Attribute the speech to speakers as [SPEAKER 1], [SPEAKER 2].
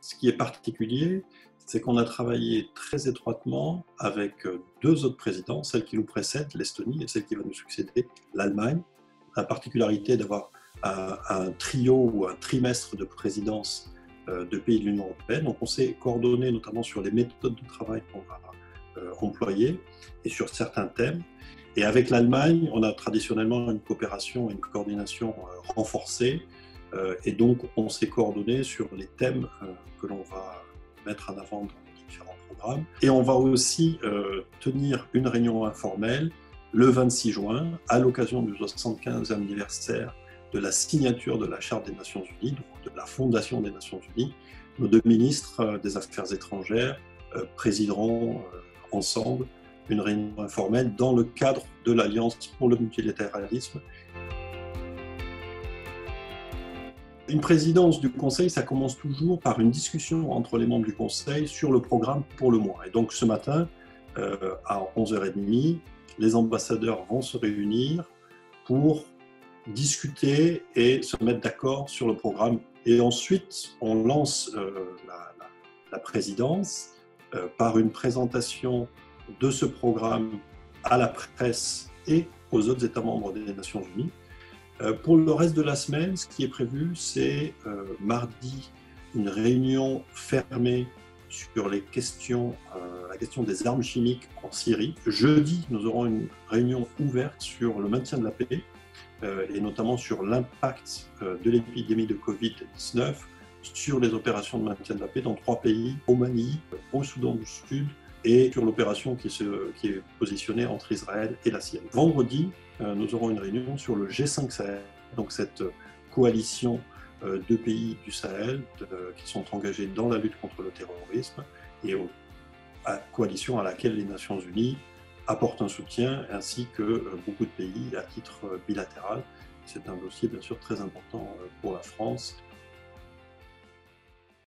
[SPEAKER 1] Ce qui est particulier, c'est qu'on a travaillé très étroitement avec deux autres présidents, celle qui nous précède, l'Estonie, et celle qui va nous succéder, l'Allemagne. La particularité d'avoir un trio ou un trimestre de présidence de pays de l'Union européenne. Donc on s'est coordonné notamment sur les méthodes de travail qu'on va employer et sur certains thèmes. Et avec l'Allemagne, on a traditionnellement une coopération et une coordination renforcée. Et donc, on s'est coordonné sur les thèmes que l'on va mettre en avant dans les différents programmes. Et on va aussi tenir une réunion informelle le 26 juin, à l'occasion du 75e anniversaire de la signature de la Charte des Nations Unies, donc de la Fondation des Nations Unies. Nos deux ministres des Affaires étrangères présideront ensemble une réunion informelle dans le cadre de l'Alliance pour le multilatéralisme. Une présidence du Conseil, ça commence toujours par une discussion entre les membres du Conseil sur le programme pour le mois. Et donc ce matin, à 11h30, les ambassadeurs vont se réunir pour discuter et se mettre d'accord sur le programme. Et ensuite, on lance la présidence par une présentation de ce programme à la presse et aux autres États membres des Nations Unies. Pour le reste de la semaine, ce qui est prévu, c'est mardi une réunion fermée sur la question des armes chimiques en Syrie. Jeudi, nous aurons une réunion ouverte sur le maintien de la paix et notamment sur l'impact de l'épidémie de Covid-19 sur les opérations de maintien de la paix dans 3 pays, au Mali, au Soudan du Sud et sur l'opération qui est positionnée entre Israël et la Syrie. Vendredi, nous aurons une réunion sur le G5 Sahel, donc cette coalition de pays du Sahel qui sont engagés dans la lutte contre le terrorisme et coalition à laquelle les Nations Unies apportent un soutien ainsi que beaucoup de pays à titre bilatéral. C'est un dossier bien sûr très important pour la France.